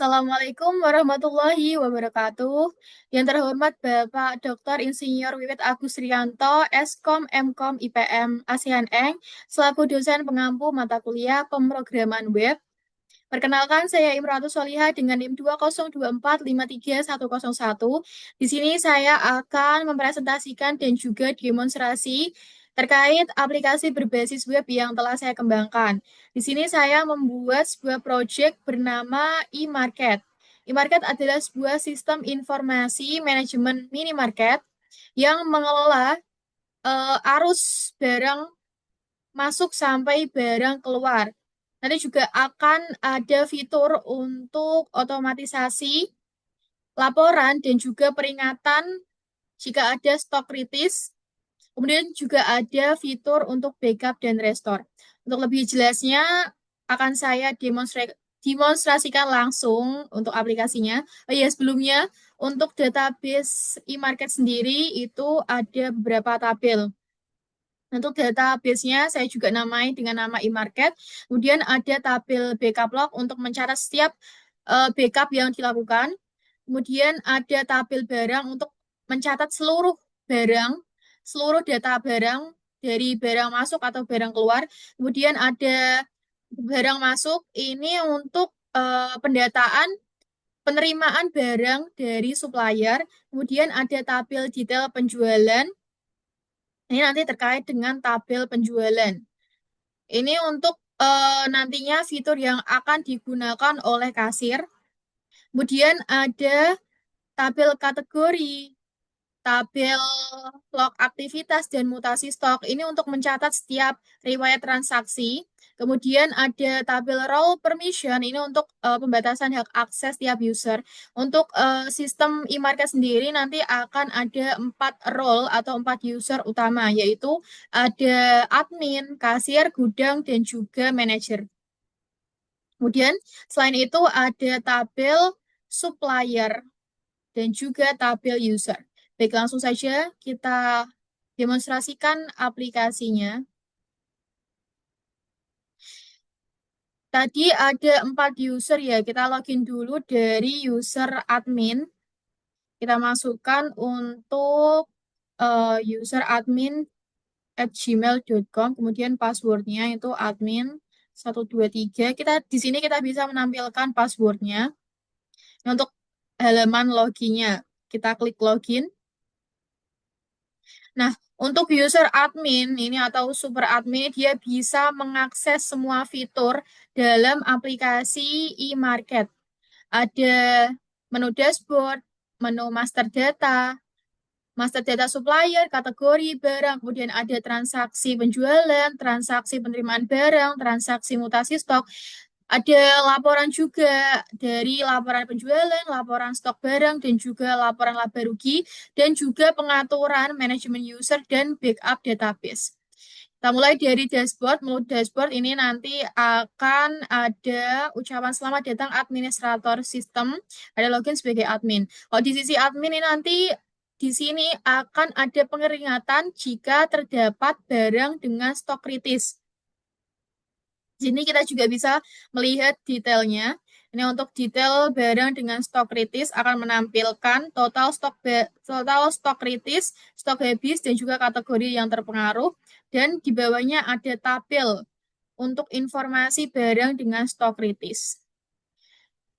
Assalamualaikum warahmatullahi wabarakatuh. Yang terhormat Bapak Dr. Insinyur Wiwit Agus Rianto, Eskom Mkom IPM ASEAN Eng, selaku dosen pengampu mata kuliah pemrograman web. Perkenalkan, saya Imratu Solihah dengan NIM 202453101. Di sini saya akan mempresentasikan dan juga demonstrasi terkait aplikasi berbasis web yang telah saya kembangkan. Di sini saya membuat sebuah proyek bernama e-market. E-market adalah sebuah sistem informasi manajemen minimarket yang mengelola arus barang masuk sampai barang keluar. Nanti juga akan ada fitur untuk otomatisasi laporan dan juga peringatan jika ada stok kritis. Kemudian juga ada fitur untuk backup dan restore. Untuk lebih jelasnya akan saya demonstrasikan langsung untuk aplikasinya. Oh iya, sebelumnya untuk database e-market sendiri itu ada beberapa tabel. Untuk database-nya saya juga namai dengan nama e-market. Kemudian ada tabel backup log untuk mencatat setiap backup yang dilakukan. Kemudian ada tabel barang untuk mencatat seluruh barang, seluruh data barang dari barang masuk atau barang keluar. Kemudian ada barang masuk ini untuk pendataan penerimaan barang dari supplier. Kemudian ada tabel detail penjualan. Ini nanti terkait dengan tabel penjualan. Ini untuk nantinya fitur yang akan digunakan oleh kasir. Kemudian ada tabel kategori, tabel log aktivitas dan mutasi stok. Ini untuk mencatat setiap riwayat transaksi. Kemudian ada tabel role permission, ini untuk pembatasan hak akses tiap user. Untuk sistem e-market sendiri nanti akan ada 4 role atau 4 user utama, yaitu ada admin, kasir, gudang, dan juga manajer. Kemudian selain itu ada tabel supplier dan juga tabel user. Baik, langsung saja kita demonstrasikan aplikasinya. Tadi ada 4 user ya, kita login dulu dari user admin. Kita masukkan untuk user admin @gmail.com, kemudian passwordnya itu admin 123. Di sini kita bisa menampilkan passwordnya. Untuk halaman loginnya, kita klik login. Nah, untuk user admin ini atau super admin, dia bisa mengakses semua fitur dalam aplikasi e-market. Ada menu dashboard, menu master data supplier, kategori barang, kemudian ada transaksi penjualan, transaksi penerimaan barang, transaksi mutasi stok. Ada laporan juga dari laporan penjualan, laporan stok barang, dan juga laporan laba rugi, dan juga pengaturan manajemen user dan backup database. Kita mulai dari dashboard. Menu dashboard ini nanti akan ada ucapan selamat datang administrator sistem, ada login sebagai admin. Kalau di sisi admin ini nanti di sini akan ada pengeringatan jika terdapat barang dengan stok kritis. Di sini kita juga bisa melihat detailnya. Ini untuk detail barang dengan stok kritis akan menampilkan total stok kritis, stok habis, dan juga kategori yang terpengaruh. Dan di bawahnya ada tabel untuk informasi barang dengan stok kritis.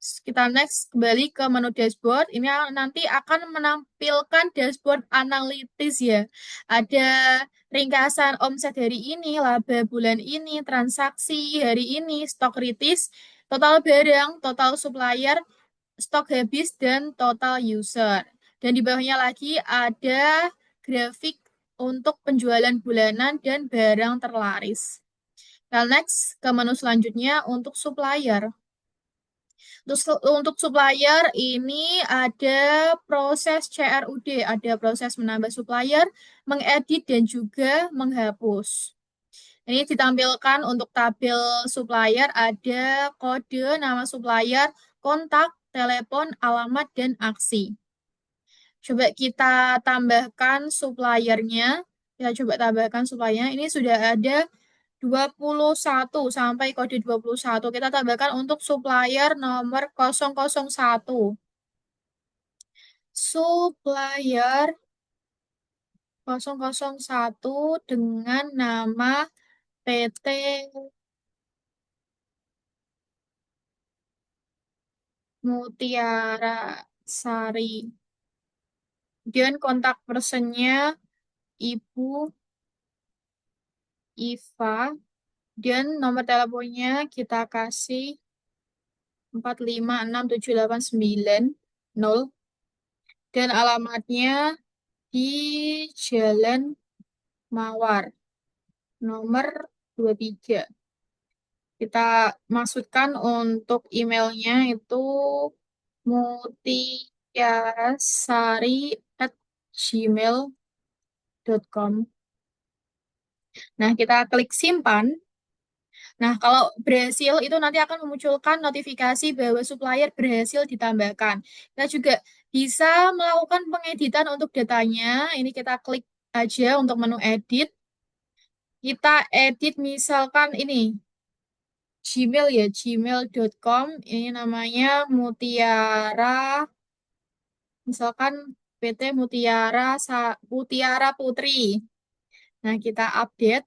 Kita next kembali ke menu dashboard. Ini nanti akan menampilkan dashboard analitis ya. Ada ringkasan omset hari ini, laba bulan ini, transaksi hari ini, stok kritis, total barang, total supplier, stok habis, dan total user. Dan di bawahnya lagi ada grafik untuk penjualan bulanan dan barang terlaris. Nah, next ke menu selanjutnya untuk supplier. Untuk supplier ini ada proses CRUD, ada proses menambah supplier, mengedit, dan juga menghapus. Ini ditampilkan untuk tabel supplier, ada kode, nama supplier, kontak, telepon, alamat, dan aksi. Coba kita tambahkan suppliernya. Kita coba tambahkan suppliernya. Ini sudah ada 21 sampai kode 21. Kita tambahkan untuk supplier nomor 001. Supplier 001 dengan nama PT Mutiara Sari. Dan kontak personnya Ibu Iva. Dan nomor teleponnya kita kasih 4567890. Dan alamatnya di Jalan Mawar, nomor 23. Kita masukkan untuk emailnya itu mutiarasari@gmail.com. Nah, kita klik simpan. Nah, kalau berhasil itu nanti akan memunculkan notifikasi bahwa supplier berhasil ditambahkan. Kita juga bisa melakukan pengeditan untuk datanya. Ini kita klik aja untuk menu edit. Kita edit misalkan ini Gmail ya, gmail.com. Ini namanya Mutiara, misalkan PT Mutiara Putri. Nah, kita update.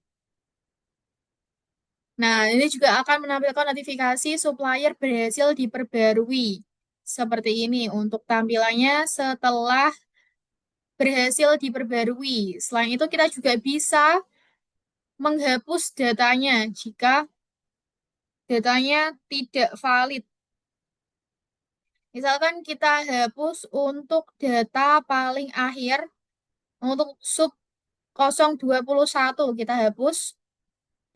Nah, ini juga akan menampilkan notifikasi supplier berhasil diperbarui. Seperti ini untuk tampilannya setelah berhasil diperbarui. Selain itu, kita juga bisa menghapus datanya jika datanya tidak valid. Misalkan kita hapus untuk data paling akhir, untuk sub 021 kita hapus.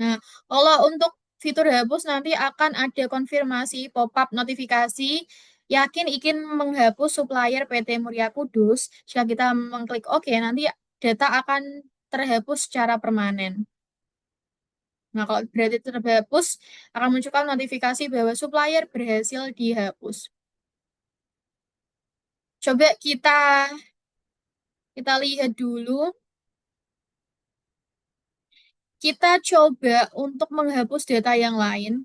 Nah, kalau untuk fitur hapus nanti akan ada konfirmasi pop-up notifikasi. Yakin ingin menghapus supplier PT Muria Kudus. Jika kita mengklik OK, nanti data akan terhapus secara permanen. Nah, kalau berarti terhapus, akan munculkan notifikasi bahwa supplier berhasil dihapus. Coba kita lihat dulu. Kita coba untuk menghapus data yang lain.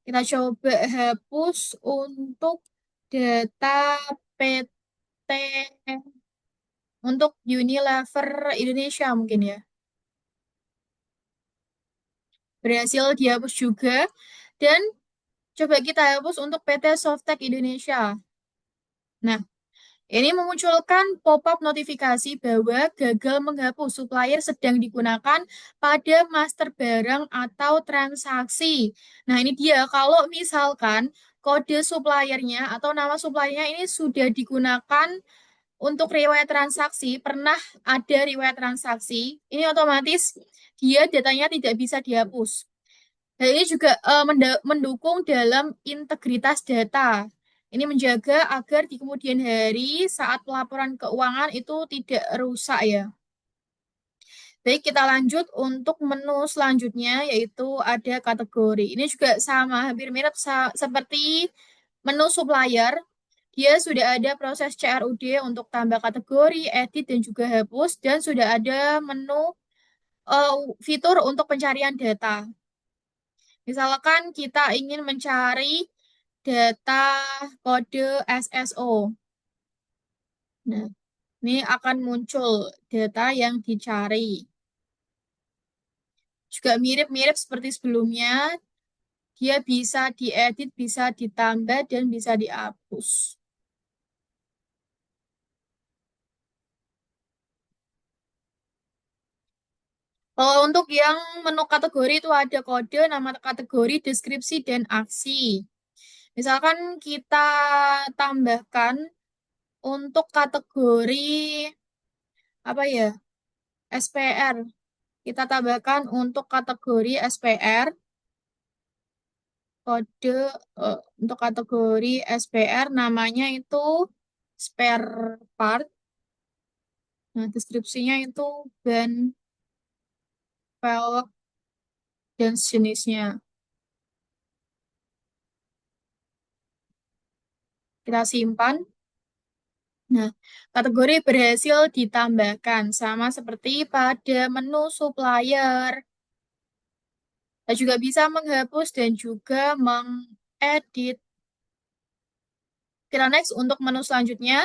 Kita coba hapus untuk data PT untuk Unilever Indonesia mungkin ya. Berhasil dihapus juga. Dan coba kita hapus untuk PT Softtek Indonesia. Nah, ini memunculkan pop-up notifikasi bahwa gagal menghapus supplier sedang digunakan pada master barang atau transaksi. Nah, ini dia. Kalau misalkan kode suppliernya atau nama suppliernya ini sudah digunakan untuk riwayat transaksi, pernah ada riwayat transaksi, ini otomatis dia datanya tidak bisa dihapus. Dan ini juga mendukung dalam integritas data. Ini menjaga agar di kemudian hari saat pelaporan keuangan itu tidak rusak ya. Baik, kita lanjut untuk menu selanjutnya yaitu ada kategori. Ini juga sama, hampir mirip seperti menu supplier. Dia sudah ada proses CRUD untuk tambah kategori, edit, dan juga hapus. Dan sudah ada menu fitur untuk pencarian data. Misalkan kita ingin mencari data kode SSO. Nah, ini akan muncul data yang dicari. Juga mirip-mirip seperti sebelumnya, dia bisa diedit, bisa ditambah, dan bisa dihapus. Kalau untuk yang menu kategori itu ada kode, nama kategori, deskripsi, dan aksi. Misalkan kita tambahkan untuk kategori apa ya? SPR. Kita tambahkan untuk kategori SPR, kode untuk kategori SPR namanya itu spare part. Nah, deskripsinya itu ban, velg, dan jenisnya. Kita simpan. Nah, kategori berhasil ditambahkan sama seperti pada menu supplier. Dan juga bisa menghapus dan juga mengedit. Kita next untuk menu selanjutnya.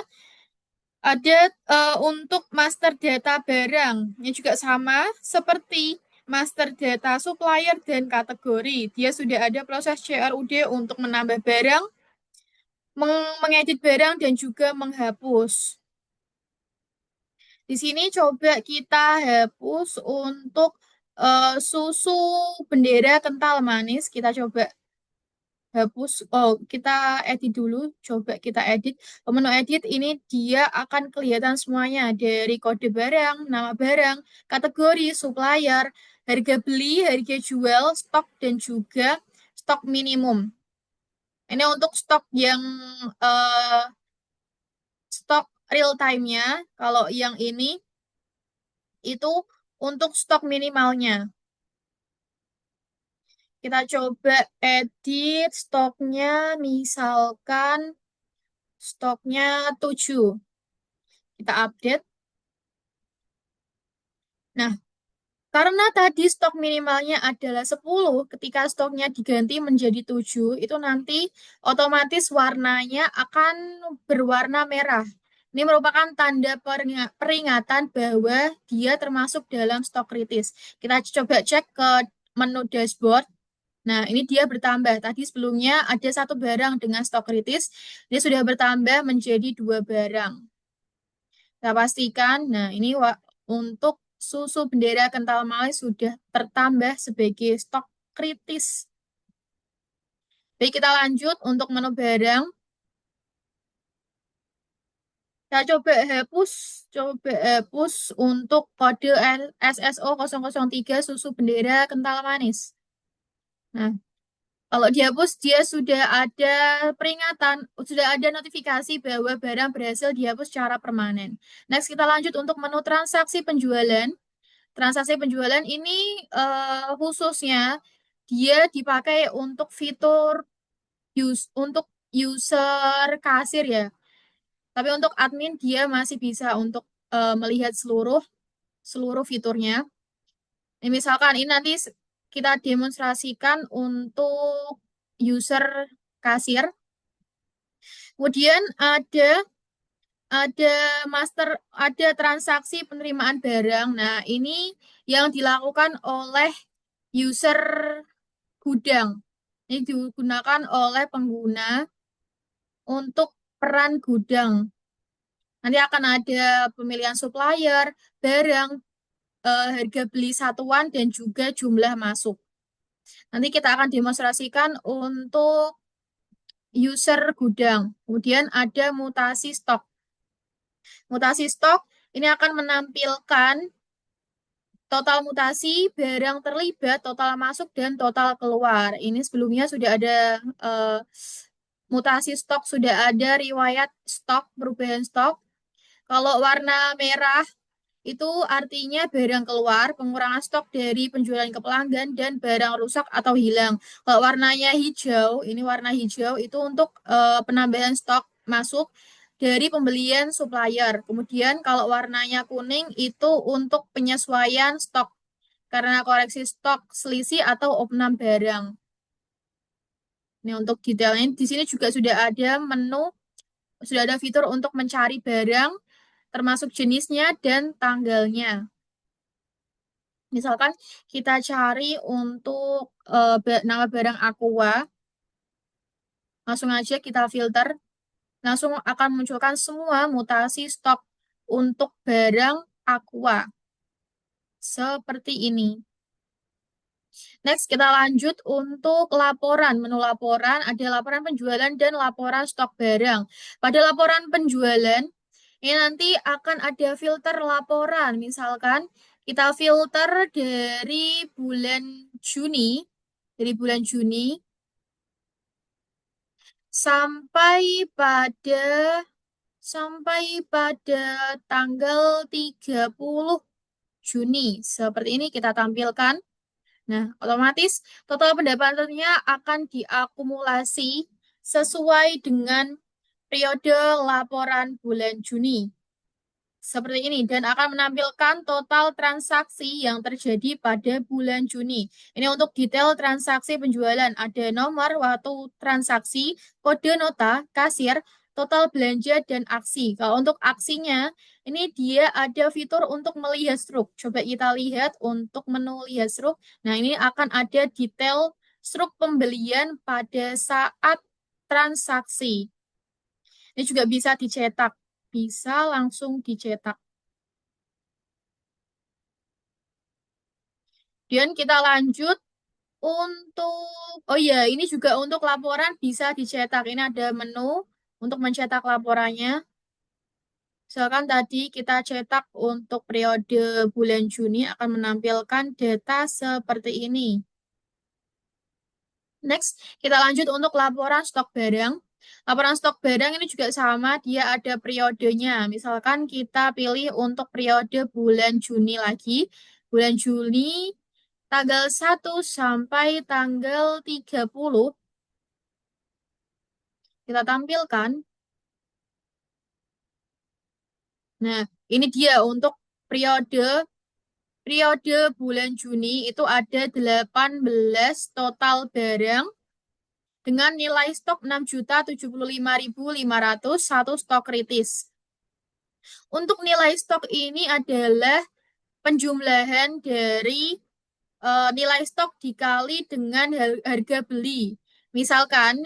Ada untuk master data barang. Ini juga sama seperti master data supplier dan kategori. Dia sudah ada proses CRUD untuk menambah barang, mengedit barang, dan juga menghapus. Di sini coba kita hapus untuk susu bendera kental manis. Kita coba hapus. Oh, kita edit dulu. Coba kita edit. Menu edit ini dia akan kelihatan semuanya dari kode barang, nama barang, kategori, supplier, harga beli, harga jual, stok, dan juga stok minimum. Ini untuk stok yang stok real time-nya. Kalau yang ini itu untuk stok minimalnya. Kita coba edit stoknya, misalkan stoknya 7. Kita update. Nah, karena tadi stok minimalnya adalah 10, ketika stoknya diganti menjadi 7, itu nanti otomatis warnanya akan berwarna merah. Ini merupakan tanda peringatan bahwa dia termasuk dalam stok kritis. Kita coba cek ke menu dashboard. Nah, ini dia bertambah. Tadi sebelumnya ada satu barang dengan stok kritis, dia sudah bertambah menjadi 2 barang. Kita pastikan, nah ini untuk susu bendera kental manis sudah tertambah sebagai stok kritis. Baik, kita lanjut untuk menu barang. Kita coba hapus untuk kode SSO 003 susu bendera kental manis. Nah, kalau dihapus, dia sudah ada peringatan, sudah ada notifikasi bahwa barang berhasil dihapus secara permanen. Next, kita lanjut untuk menu transaksi penjualan. Transaksi penjualan ini khususnya dia dipakai untuk fitur untuk user kasir ya. Tapi untuk admin dia masih bisa untuk melihat seluruh seluruh fiturnya. Ini misalkan ini nanti kita demonstrasikan untuk user kasir. Kemudian ada ada transaksi penerimaan barang. Nah, ini yang dilakukan oleh user gudang. Ini digunakan oleh pengguna untuk peran gudang. Nanti akan ada pemilihan supplier, barang, harga beli satuan, dan juga jumlah masuk. Nanti kita akan demonstrasikan untuk user gudang. Kemudian ada mutasi stok. Mutasi stok ini akan menampilkan total mutasi, barang terlibat, total masuk, dan total keluar. Ini sebelumnya sudah ada mutasi stok, sudah ada riwayat stok, perubahan stok. Kalau warna merah itu artinya barang keluar, pengurangan stok dari penjualan ke pelanggan, dan barang rusak atau hilang. Kalau warnanya hijau, ini warna hijau itu untuk penambahan stok masuk dari pembelian supplier. Kemudian kalau warnanya kuning itu untuk penyesuaian stok karena koreksi stok selisih atau opnam barang. Ini untuk detailnya. Di sini juga sudah ada menu, sudah ada fitur untuk mencari barang, termasuk jenisnya dan tanggalnya. Misalkan kita cari untuk nama barang Aqua, langsung aja kita filter, langsung akan munculkan semua mutasi stok untuk barang Aqua. Seperti ini. Next, kita lanjut untuk laporan. Menu laporan, ada laporan penjualan dan laporan stok barang. Pada laporan penjualan, ini nanti akan ada filter laporan. Misalkan kita filter Juni, dari bulan Juni sampai pada sampai pada tanggal 30 Juni. Seperti ini kita tampilkan. Nah, otomatis total pendapatannya akan diakumulasi sesuai dengan periode laporan bulan Juni. seperti ini dan akan menampilkan total transaksi yang terjadi pada bulan Juni. Ini untuk detail transaksi penjualan. Ada nomor, waktu transaksi, kode nota, kasir, total belanja, dan aksi. Kalau untuk aksinya, ini dia ada fitur untuk melihat struk. Coba kita lihat untuk menu lihat struk. Nah, ini akan ada detail struk pembelian pada saat transaksi. Ini juga bisa dicetak, bisa langsung dicetak. Dan kita lanjut untuk, oh iya, ini juga untuk laporan bisa dicetak. Ini ada menu untuk mencetak laporannya. Misalkan tadi kita cetak untuk periode bulan Juni akan menampilkan data seperti ini. Next, kita lanjut untuk laporan stok barang. Laporan stok barang ini juga sama, dia ada periodenya. Misalkan kita pilih untuk periode bulan Juni lagi. Bulan Juni tanggal 1 sampai tanggal 30 kita tampilkan. Nah, ini dia untuk periode periode bulan Juni itu ada 18 total barang dengan nilai stok 6.075.500 satu stok kritis. Untuk nilai stok ini adalah penjumlahan dari nilai stok dikali dengan harga beli. Misalkan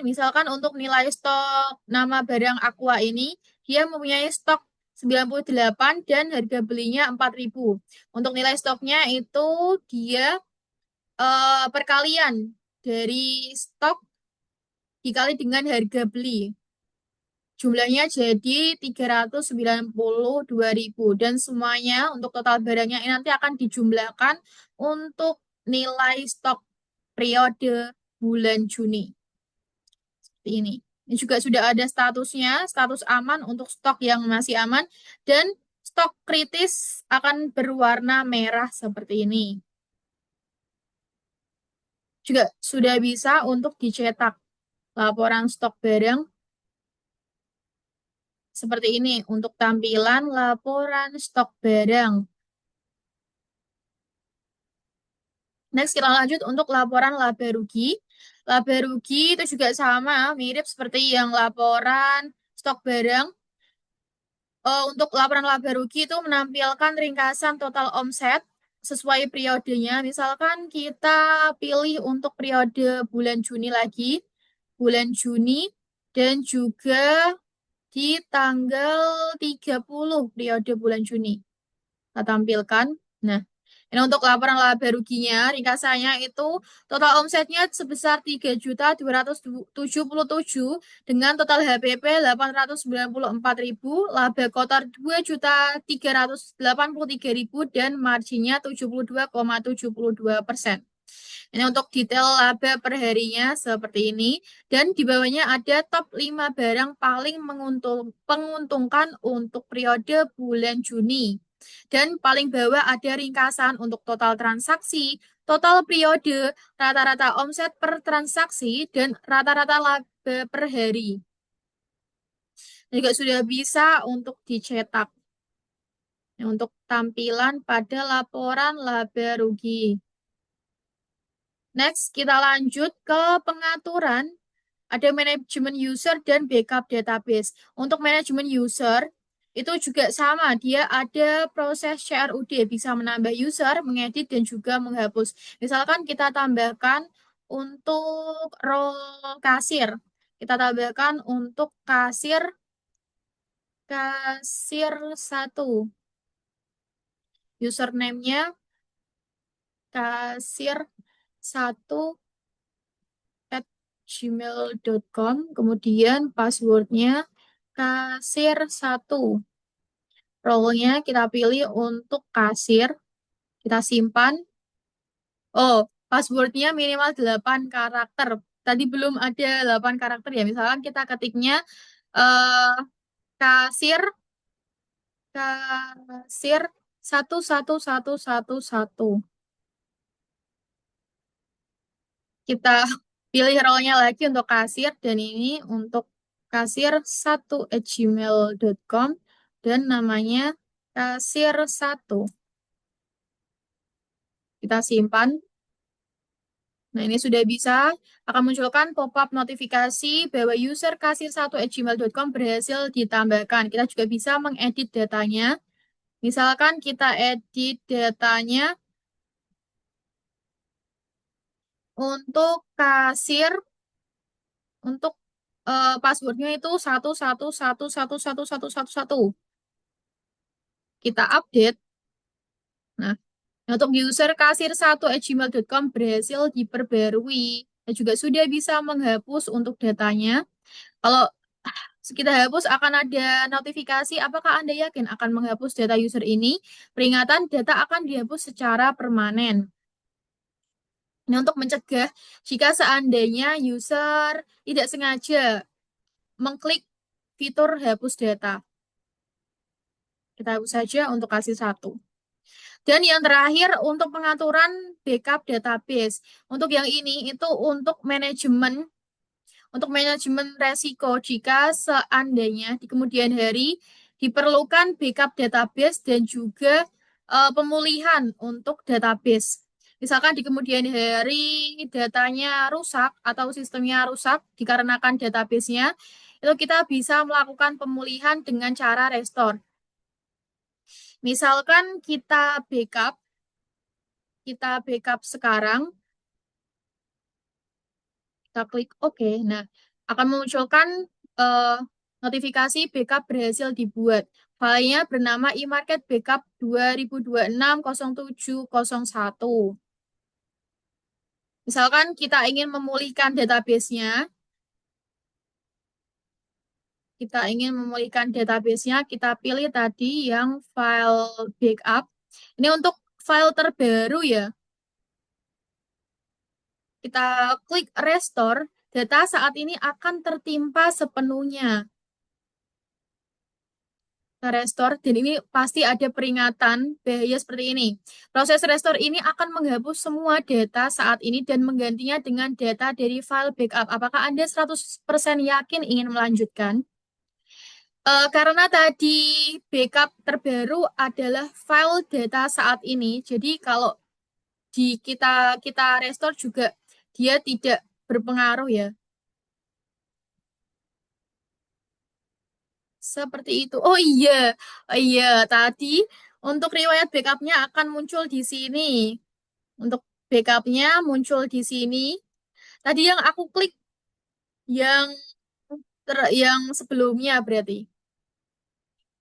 untuk nilai stok nama barang Aqua ini, dia mempunyai stok 98 dan harga belinya 4.000. Untuk nilai stoknya itu dia perkalian dari stok dikali dengan harga beli. Jumlahnya jadi 392.000 dan semuanya untuk total barangnya ini nanti akan dijumlahkan untuk nilai stok periode bulan Juni. Seperti ini. Ini juga sudah ada statusnya, status aman untuk stok yang masih aman dan stok kritis akan berwarna merah seperti ini. Juga sudah bisa untuk dicetak laporan stok barang seperti ini untuk tampilan laporan stok barang. Next, kita lanjut untuk laporan laba rugi. Laba rugi itu juga sama, mirip seperti yang laporan stok barang. Untuk laporan laba rugi itu menampilkan ringkasan total omset sesuai periodenya. Misalkan kita pilih untuk periode bulan Juni lagi, bulan Juni, dan juga di tanggal 30 periode bulan Juni. Kita tampilkan. Nah, ini untuk laporan laba ruginya, ringkasannya itu total omsetnya sebesar 3.277 dengan total HPP 894.000, laba kotor 2.383.000 dan marginnya 72,72%. Ini untuk detail laba per harinya seperti ini. Dan di bawahnya ada top 5 barang paling menguntungkan untuk periode bulan Juni. Dan paling bawah ada ringkasan untuk total transaksi, total periode, rata-rata omset per transaksi, dan rata-rata laba per hari. Juga sudah bisa untuk dicetak. Untuk tampilan pada laporan laba rugi. Next, kita lanjut ke pengaturan. Ada manajemen user dan backup database. Untuk manajemen user, itu juga sama. Dia ada proses CRUD, bisa menambah user, mengedit, dan juga menghapus. Misalkan kita tambahkan untuk role kasir. Kita tambahkan untuk kasir 1. Username-nya kasir 1 gmail.com, kemudian passwordnya kasir 1. Role-nya kita pilih untuk kasir, kita simpan. Oh, passwordnya minimal 8 karakter. Tadi belum ada 8 karakter ya, misalkan kita ketiknya eh, kasir, kasir 11111. Kita pilih role-nya lagi untuk kasir dan ini untuk kasir 1 @gmail.com dan namanya Kasir 1. Kita simpan. Nah, ini sudah bisa. Akan munculkan pop-up notifikasi bahwa user kasir1@gmail.com berhasil ditambahkan. Kita juga bisa mengedit datanya. Misalkan kita edit datanya untuk kasir, untuk passwordnya itu 111111111. Kita update. Nah, untuk user kasir1@gmail.com berhasil diperbarui. Dan juga sudah bisa menghapus untuk datanya. Kalau kita hapus akan ada notifikasi, apakah Anda yakin akan menghapus data user ini? Peringatan data akan dihapus secara permanen. Ini untuk mencegah jika seandainya user tidak sengaja mengklik fitur hapus data. Kita hapus saja untuk kasih 1. Dan yang terakhir untuk pengaturan backup database. Untuk yang ini itu untuk manajemen resiko jika seandainya di kemudian hari diperlukan backup database dan juga pemulihan untuk database. Misalkan di kemudian hari datanya rusak atau sistemnya rusak dikarenakan database-nya, itu kita bisa melakukan pemulihan dengan cara restore. Misalkan kita backup sekarang, kita klik OK. Nah, akan memunculkan eh, notifikasi backup berhasil dibuat. Filenya bernama eMarket Backup 2026-0701. Misalkan kita ingin memulihkan database-nya, kita pilih tadi yang file backup. Ini untuk file terbaru ya. Kita klik restore, data saat ini akan tertimpa sepenuhnya. Kita restore, dan ini pasti ada peringatan bahaya seperti ini. Proses restore ini akan menghapus semua data saat ini dan menggantinya dengan data dari file backup. Apakah Anda 100% yakin ingin melanjutkan? Karena tadi backup terbaru adalah file data saat ini, jadi kalau kita kita restore juga dia tidak berpengaruh ya. Seperti itu. Oh iya, tadi untuk riwayat backupnya akan muncul di sini. Untuk backupnya muncul di sini. Tadi yang aku klik yang yang sebelumnya berarti.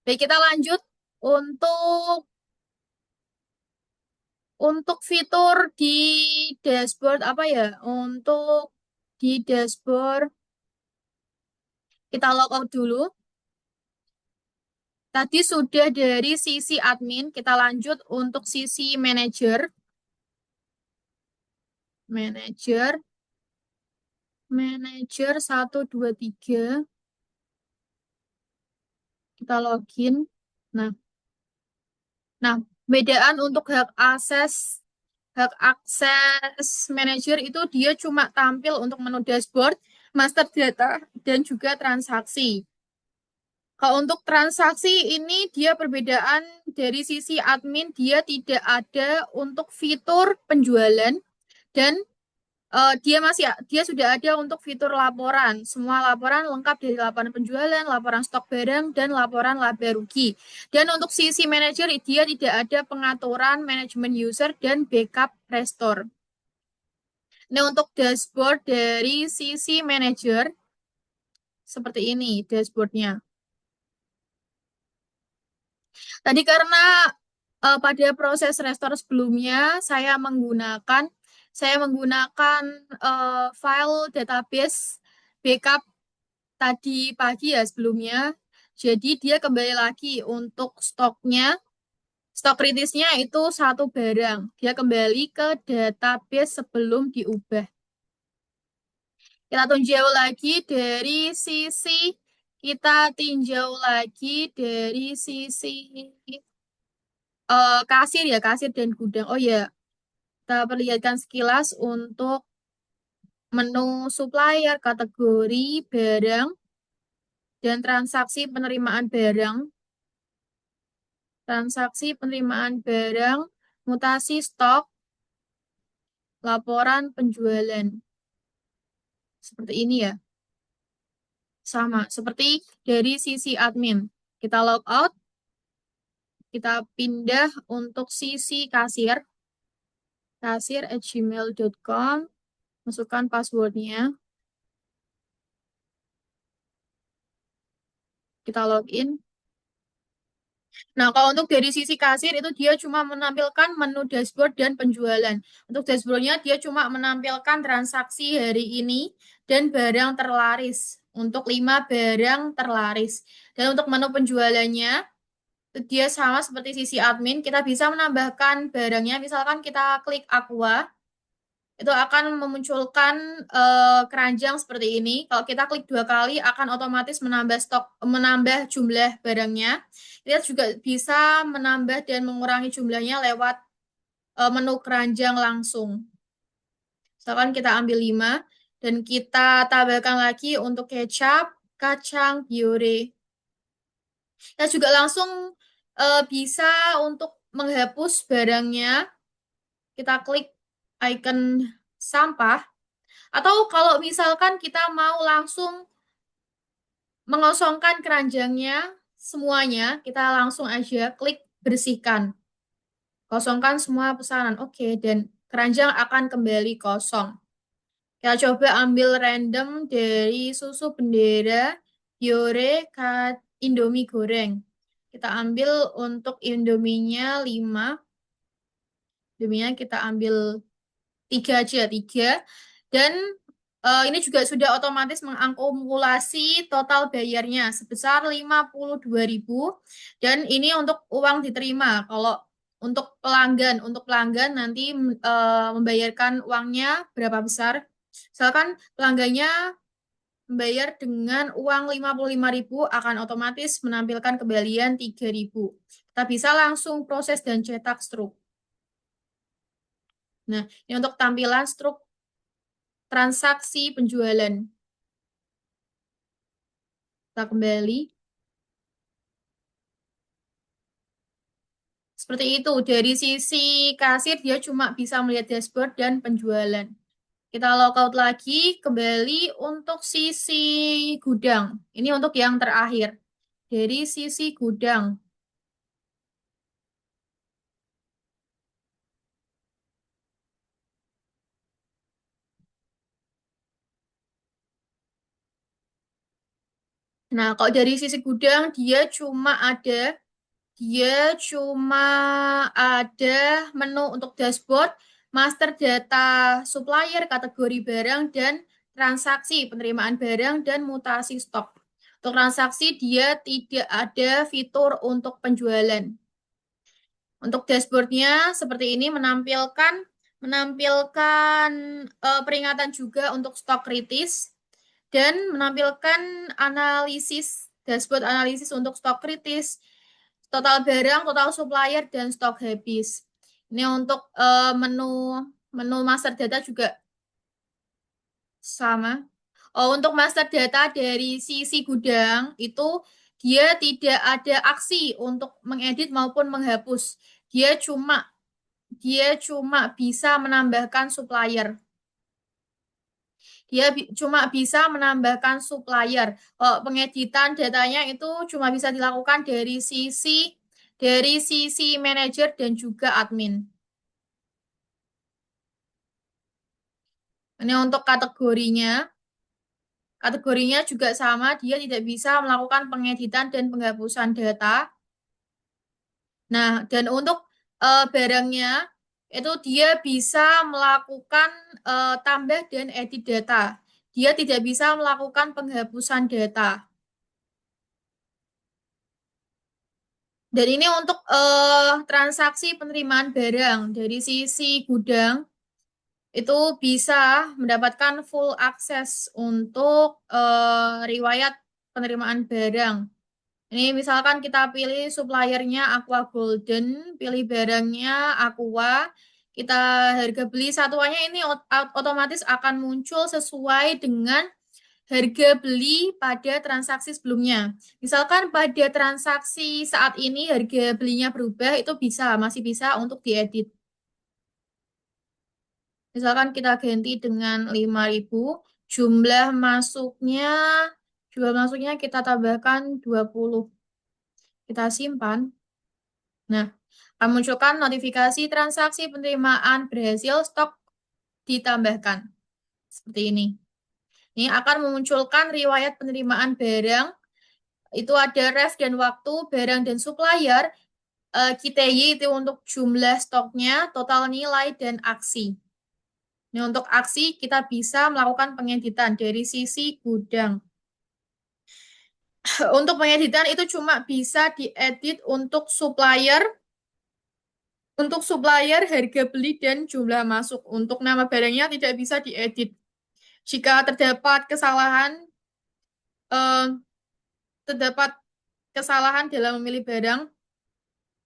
Baik, kita lanjut untuk fitur di dashboard apa ya? Untuk di dashboard kita logout dulu. Tadi sudah dari sisi admin, kita lanjut untuk sisi manager. Manager 123. Kita login. Nah, nah, bedaan untuk hak akses manager itu dia cuma tampil untuk menu dashboard, master data, dan juga transaksi. Kalau untuk transaksi ini dia perbedaan dari sisi admin, dia tidak ada untuk fitur penjualan dan dia sudah ada untuk fitur laporan. Semua laporan lengkap dari laporan penjualan, laporan stok barang, dan laporan laba rugi. Dan untuk sisi manajer, dia tidak ada pengaturan manajemen user dan backup restore. Nah, untuk dashboard dari sisi manajer, seperti ini dashboardnya. Tadi karena pada proses restore sebelumnya, saya menggunakan file database backup tadi pagi ya sebelumnya. Jadi dia kembali lagi untuk stoknya. Stok kritisnya itu satu barang. Dia kembali ke database sebelum diubah. Kita tinjau lagi dari sisi kasir ya, kasir dan gudang. Oh ya, kita perlihatkan sekilas untuk menu supplier, kategori barang, dan transaksi penerimaan barang. transaksi penerimaan barang, mutasi stok, laporan penjualan. Seperti ini ya. Sama, seperti dari sisi admin. Kita log out, kita pindah untuk sisi kasir, kasir@gmail.com, masukkan passwordnya, kita login. Nah, kalau untuk dari sisi kasir itu dia cuma menampilkan menu dashboard dan penjualan. Untuk dashboardnya dia cuma menampilkan transaksi hari ini dan barang terlaris. Untuk 5 barang terlaris. Dan untuk menu penjualannya, dia sama seperti sisi admin. Kita bisa menambahkan barangnya. Misalkan kita klik Aqua, itu akan memunculkan keranjang seperti ini. Kalau kita klik 2 kali akan otomatis menambah stok, menambah jumlah barangnya. Kita juga bisa menambah dan mengurangi jumlahnya lewat menu keranjang langsung. Misalkan kita ambil 5 dan kita tambahkan lagi untuk kecap, kacang, biore. Kita juga langsung bisa untuk menghapus barangnya. Kita klik icon sampah. Atau kalau misalkan kita mau langsung mengosongkan keranjangnya semuanya, kita langsung aja klik bersihkan. Kosongkan semua pesanan. Oke, dan keranjang akan kembali kosong. Kita coba ambil random dari susu bendera, Biore, Indomie goreng. Kita ambil untuk Indominya 5. Indominya kita ambil 3 aja, 3. Dan ini juga sudah otomatis mengakumulasi total bayarnya sebesar 52.000 dan ini untuk uang diterima. Kalau untuk pelanggan nanti membayarkan uangnya berapa besar? Misalkan pelanggannya membayar dengan uang 55.000 akan otomatis menampilkan kembalian 3.000. Kita bisa langsung proses dan cetak struk. Nah, ini untuk tampilan struk transaksi penjualan. Kita kembali. Seperti itu, dari sisi kasir dia cuma bisa melihat dashboard dan penjualan. Kita logout lagi, kembali untuk sisi gudang. Ini untuk yang terakhir. Dari sisi gudang. Nah, kalau dari sisi gudang dia cuma ada menu untuk dashboard, master data supplier, kategori barang, dan transaksi penerimaan barang dan mutasi stok. Untuk transaksi dia tidak ada fitur untuk penjualan. Untuk dashboardnya seperti ini menampilkan peringatan juga untuk stok kritis dan menampilkan dashboard analisis untuk stok kritis, total barang, total supplier, dan stok habis. Ini untuk menu master data juga sama. Oh, untuk master data dari sisi gudang itu dia tidak ada aksi untuk mengedit maupun menghapus. Dia cuma dia cuma bisa menambahkan supplier. Dia cuma bisa menambahkan supplier. Pengeditan datanya itu cuma bisa dilakukan dari sisi manajer dan juga admin. Ini untuk kategorinya. Kategorinya juga sama, dia tidak bisa melakukan pengeditan dan penghapusan data. Nah, dan untuk barangnya itu dia bisa melakukan tambah dan edit data. Dia tidak bisa melakukan penghapusan data. Dan ini untuk transaksi penerimaan barang dari sisi gudang itu bisa mendapatkan full akses untuk riwayat penerimaan barang. Ini misalkan kita pilih suppliernya Aqua Golden, pilih barangnya Aqua, kita harga beli satuannya ini otomatis akan muncul sesuai dengan harga beli pada transaksi sebelumnya. Misalkan pada transaksi saat ini harga belinya berubah, itu masih bisa untuk diedit. Misalkan kita ganti dengan 5.000, jumlah masuknya jumlah masuknya kita tambahkan 20. Kita simpan. Nah, akan munculkan notifikasi transaksi penerimaan berhasil stok ditambahkan. Seperti ini. Ini akan memunculkan riwayat penerimaan barang. Itu ada ref dan waktu, barang dan supplier, KTY itu untuk jumlah stoknya, total nilai, dan aksi. Nah, untuk aksi kita bisa melakukan pengeditan dari sisi gudang. Untuk pengeditan itu cuma bisa diedit untuk supplier, harga beli, dan jumlah masuk. Untuk nama barangnya tidak bisa diedit. Jika eh, terdapat kesalahan dalam memilih barang,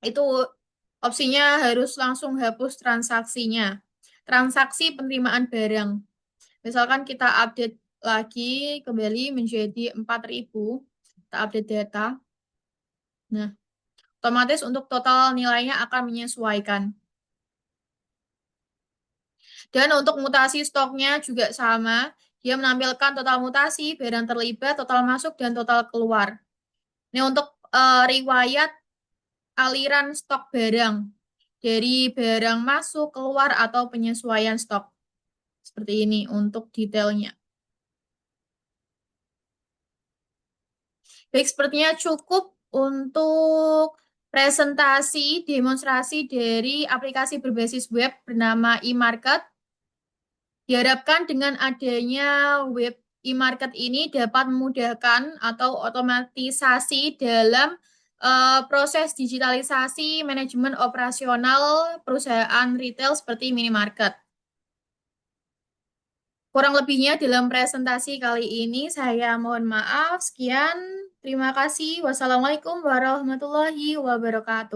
itu opsinya harus langsung hapus transaksinya. Transaksi penerimaan barang. Misalkan kita update lagi kembali menjadi 4.000, kita update data. Nah, otomatis untuk total nilainya akan menyesuaikan. Dan untuk mutasi stoknya juga sama. Dia menampilkan total mutasi, barang terlibat, total masuk, dan total keluar. Ini untuk riwayat aliran stok barang. Dari barang masuk, keluar, atau penyesuaian stok. Seperti ini untuk detailnya. Baik, sepertinya cukup untuk presentasi demonstrasi dari aplikasi berbasis web bernama e-market. Diharapkan dengan adanya web e-market ini dapat memudahkan atau otomatisasi dalam proses digitalisasi manajemen operasional perusahaan retail seperti minimarket. Kurang lebihnya dalam presentasi kali ini saya mohon maaf. Sekian, terima kasih. Wassalamualaikum warahmatullahi wabarakatuh.